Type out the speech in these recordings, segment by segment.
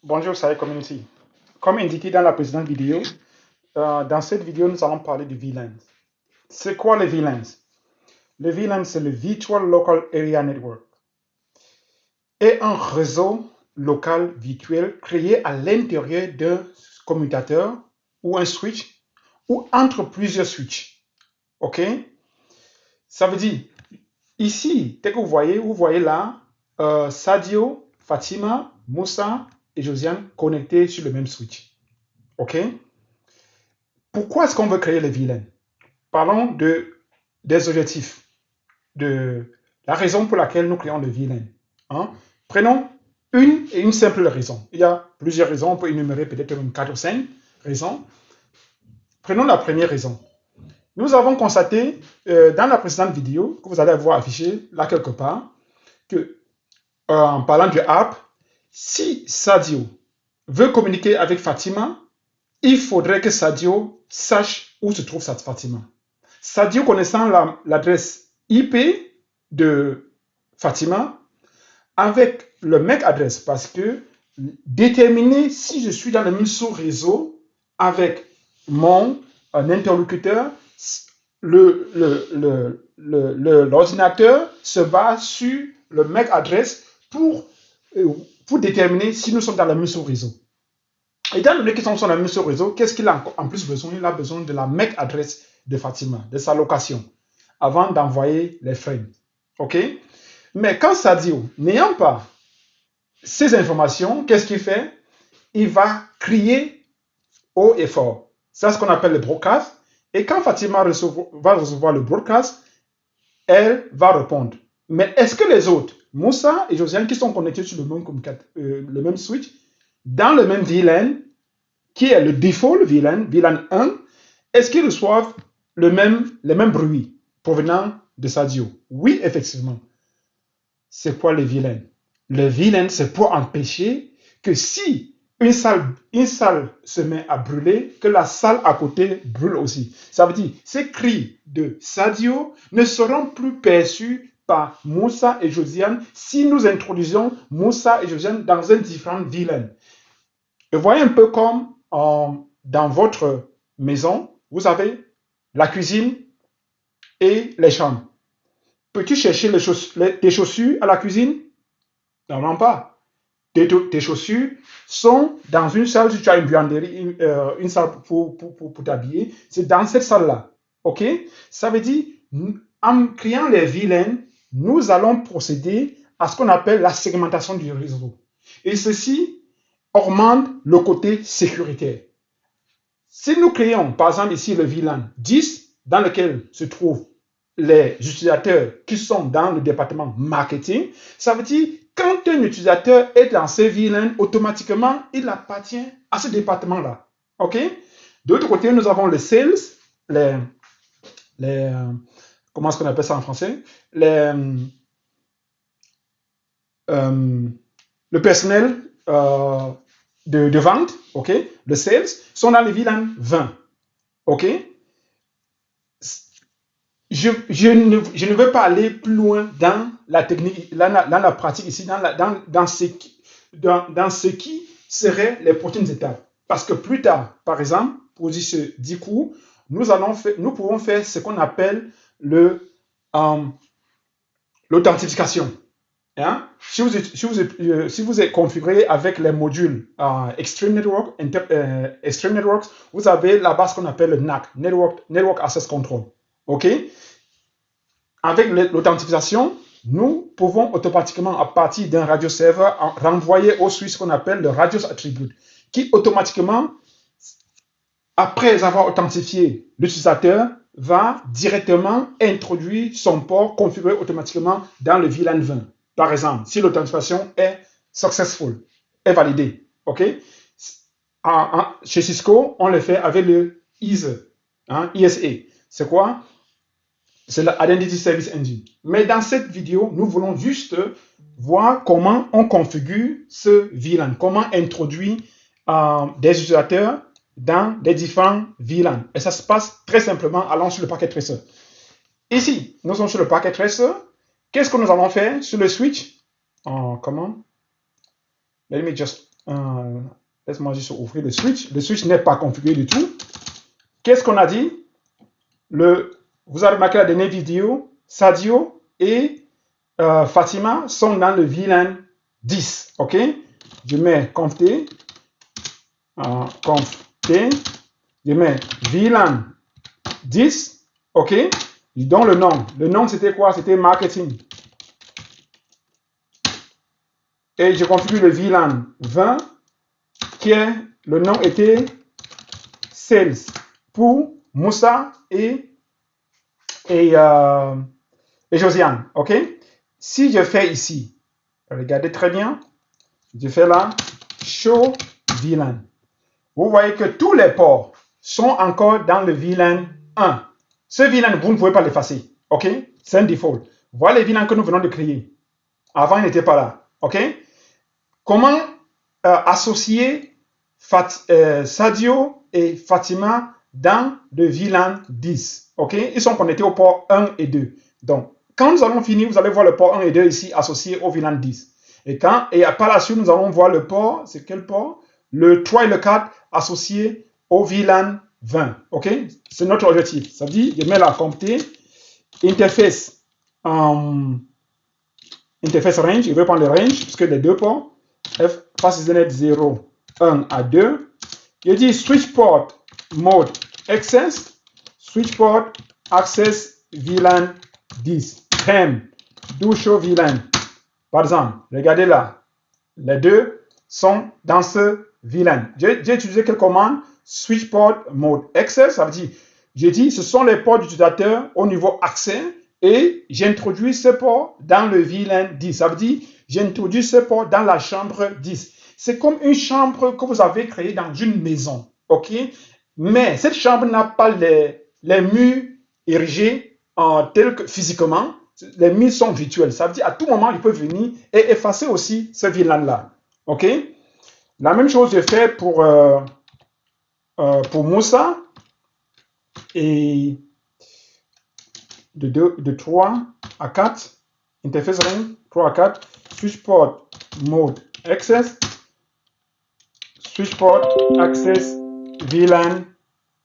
Bonjour Saïd Community. Comme indiqué dans la précédente vidéo, dans cette vidéo, nous allons parler de VLAN. C'est quoi le VLAN? Le VLAN, c'est le Virtual Local Area Network et un réseau local virtuel créé à l'intérieur d'un commutateur ou un switch ou entre plusieurs switches. OK? Ça veut dire, ici, dès que vous voyez là, Sadio, Fatima, Moussa et Josiane connectés sur le même switch. OK? Pourquoi est-ce qu'on veut créer les VLAN? Parlons des objectifs, de la raison pour laquelle nous créons le VLAN. Hein? Prenons une simple raison. Il y a plusieurs raisons, on peut énumérer peut-être même 4 ou 5 raisons. Prenons la première raison. Nous avons constaté dans la précédente vidéo, que vous allez voir affiché là quelque part, que en parlant du app, si Sadio veut communiquer avec Fatima, il faudrait que Sadio sache où se trouve cette Fatima. Sadio connaissant l'adresse IP de Fatima avec le MAC adresse, parce que déterminer si je suis dans le même sous-réseau avec mon interlocuteur, l'ordinateur se base sur le MAC adresse pour déterminer si nous sommes dans le même sous-réseau. Étant donné qu'ils sont dans le même sous-réseau, qu'est-ce qu'il a en plus besoin? Il a besoin de la MAC adresse de Fatima, de sa location, avant d'envoyer les frames. OK? Mais quand Sadio, n'ayant pas ces informations, qu'est-ce qu'il fait? Il va crier haut et fort. C'est ce qu'on appelle le broadcast. Et quand Fatima va recevoir le broadcast, elle va répondre. Mais est-ce que les autres, Moussa et Josiane, qui sont connectés sur le même switch, dans le même VLAN, qui est le default VLAN, VLAN 1, est-ce qu'ils reçoivent les mêmes bruits provenant de Sadio? Oui, effectivement. C'est quoi le VLAN? Le VLAN, c'est pour empêcher que si une salle se met à brûler, que la salle à côté brûle aussi. Ça veut dire, ces cris de Sadio ne seront plus perçus par Moussa et Josiane si nous introduisons Moussa et Josiane dans un différent VLAN. Et voyez un peu comme dans votre maison, vous avez la cuisine et les chambres. Peux-tu chercher tes chaussures à la cuisine? Non, pas. Tes chaussures sont dans une salle, si tu as une buanderie, une salle pour t'habiller, c'est dans cette salle-là. OK? Ça veut dire, en créant les VLAN, nous allons procéder à ce qu'on appelle la segmentation du réseau. Et ceci augmente le côté sécuritaire. Si nous créons, par exemple ici, le VLAN 10, dans lequel se trouvent les utilisateurs qui sont dans le département marketing, ça veut dire quand un utilisateur est dans ce VLAN, automatiquement, il appartient à ce département-là. OK? De l'autre côté, nous avons les sales, comment est-ce qu'on appelle ça en français? Le personnel de vente, OK? Le sales, sont dans le VLAN 20. OK? Je ne veux pas aller plus loin dans la technique, dans la pratique ici, dans ce qui seraient les prochaines étapes. Parce que plus tard, par exemple, pour dire ce 10 cours, nous pouvons faire ce qu'on appelle l'authentification. Hein? Si vous êtes configuré avec les modules Extreme Networks, vous avez la base qu'on appelle le NAC, Network Access Control. OK? Avec l'authentification, nous pouvons automatiquement, à partir d'un radio server, renvoyer au switch qu'on appelle le radius attribute, qui automatiquement, après avoir authentifié l'utilisateur, va directement introduire son port configuré automatiquement dans le VLAN 20. Par exemple, si l'authentification est successful, est validée. OK? Chez Cisco, on le fait avec le ISE, ISA. C'est quoi? C'est l'Identity Service Engine. Mais dans cette vidéo, nous voulons juste voir comment on configure ce VLAN, comment introduire des utilisateurs dans des différents VLAN. Et ça se passe très simplement, allons sur le packet tracer. Ici, nous sommes sur le packet tracer. Qu'est-ce que nous allons faire sur le switch? Comment? Let me just laisse-moi juste ouvrir le switch. Le switch n'est pas configuré du tout. Qu'est-ce qu'on a dit? Vous avez remarqué la dernière vidéo, Sadio et Fatima sont dans le VLAN 10. OK? Je mets conf T, je mets VLAN 10. OK? Je donne le nom. Le nom, c'était quoi? C'était marketing. Et je configure le VLAN 20, le nom était sales pour Moussa et Josiane. OK? Si je fais ici, regardez très bien, je fais là, show VLAN. Vous voyez que tous les ports sont encore dans le VLAN 1. Ce VLAN, vous ne pouvez pas l'effacer. OK? C'est un default. Voilà les VLAN que nous venons de créer. Avant, il n'était pas là. OK? Comment associer Sadio et Fatima dans le VLAN 10? OK? Ils sont connectés au port 1 et 2. Donc, quand nous allons finir, vous allez voir le port 1 et 2 ici associés au VLAN 10. Et par la suite, nous allons voir le port, c'est quel port? Le 3 et le 4 associés au VLAN 20. OK? C'est notre objectif. Ça veut dire, je mets la compter, interface range, je vais prendre le range, puisque les deux ports, face 0, 1 à 2. Je dis switch port mode access, switch port access VLAN 10, do show VLAN. Par exemple, regardez là, les deux sont dans ce VLAN. J'ai utilisé quelle commande? Switch port mode access, ça veut dire, j'ai dit, ce sont les ports d'utilisateur au niveau accès et j'introduis ce port dans le VLAN 10. Ça veut dire, j'introduis ce port dans la chambre 10. C'est comme une chambre que vous avez créée dans une maison. OK? Mais cette chambre n'a pas les murs érigés tels que physiquement. Les murs sont virtuels. Ça veut dire, à tout moment, il peut venir et effacer aussi ce VLAN-là. OK? La même chose, je fais pour Moussa. Et de 3 à 4, interface range 3 à 4, switch port mode access, switch port access VLAN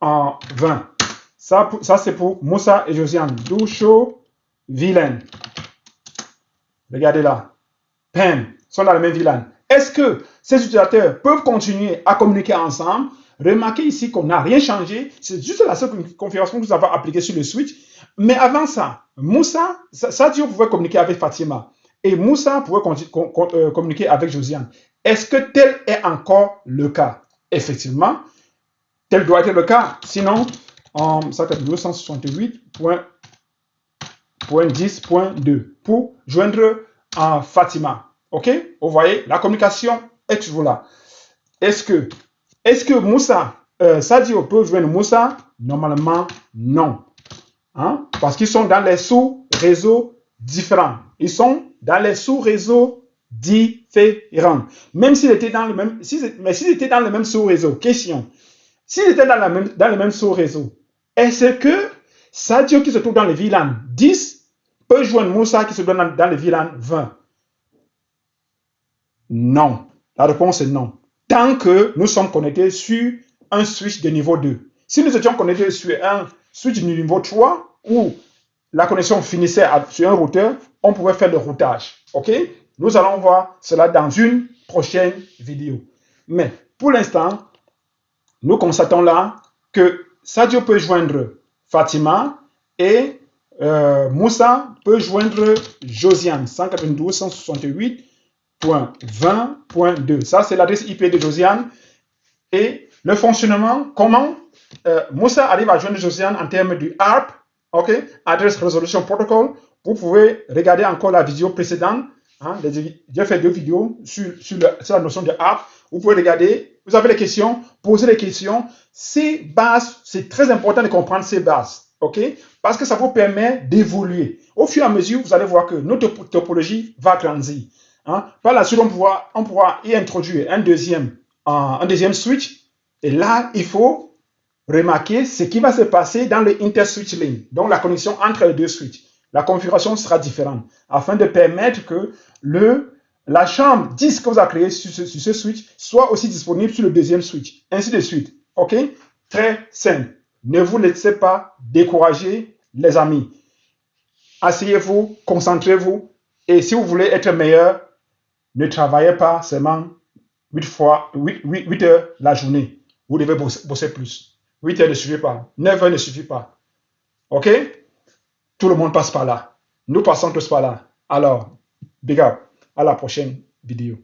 en 20. Ça c'est pour Moussa et Josiane. Do show VLAN. Regardez là. PEM sont dans le même VLAN. Est-ce que ces utilisateurs peuvent continuer à communiquer ensemble? Remarquez ici qu'on n'a rien changé. C'est juste la seule configuration que nous avons appliquée sur le switch. Mais avant ça, Moussa, Sadio pouvait communiquer avec Fatima. Et Moussa pouvait communiquer avec Josiane. Est-ce que tel est encore le cas? Effectivement, tel doit être le cas. Sinon, ça fait 268.10.2 pour joindre Fatima. OK? Vous voyez, la communication est toujours là. Est-ce que Moussa, Sadio peut joindre Moussa? Normalement, non. Hein? Parce qu'ils sont dans les sous-réseaux différents. Ils sont dans les sous-réseaux différents. Même s'ils étaient dans le même, mais s'ils étaient dans le même sous-réseau, question. S'ils étaient dans le même sous-réseau, est-ce que Sadio qui se trouve dans le VLAN 10 peut joindre Moussa qui se trouve dans le VLAN 20? Non. La réponse est non. Tant que nous sommes connectés sur un switch de niveau 2. Si nous étions connectés sur un switch de niveau 3, où la connexion finissait sur un routeur, on pouvait faire le routage. OK? Nous allons voir cela dans une prochaine vidéo. Mais pour l'instant, nous constatons là que Sadio peut joindre Fatima et Moussa peut joindre Josiane, 192.168.20.2. Ça, c'est l'adresse IP de Josiane. Et le fonctionnement, comment Moussa arrive à joindre Josiane en termes du ARP, OK, Address Resolution Protocol. Vous pouvez regarder encore la vidéo précédente. Hein, j'ai fait 2 vidéos sur la notion de ARP. Vous pouvez regarder. Vous avez des questions, posez des questions. Ces bases, c'est très important de comprendre ces bases. OK? Parce que ça vous permet d'évoluer. Au fur et à mesure, vous allez voir que notre topologie va grandir. Hein? Par la suite, on pourra y introduire un deuxième switch. Et là, il faut remarquer ce qui va se passer dans le inter-switch link, donc la connexion entre les deux switches. La configuration sera différente afin de permettre que la chambre 10 que vous avez créée sur ce switch soit aussi disponible sur le deuxième switch, ainsi de suite. OK? Très simple. Ne vous laissez pas décourager, les amis. Asseyez-vous, concentrez-vous, et si vous voulez être meilleur, ne travaillez pas seulement 8 heures la journée. Vous devez bosser plus. 8 heures ne suffit pas. 9 heures ne suffit pas. OK? Tout le monde passe par là. Nous passons tous par là. Alors, big up. À la prochaine vidéo.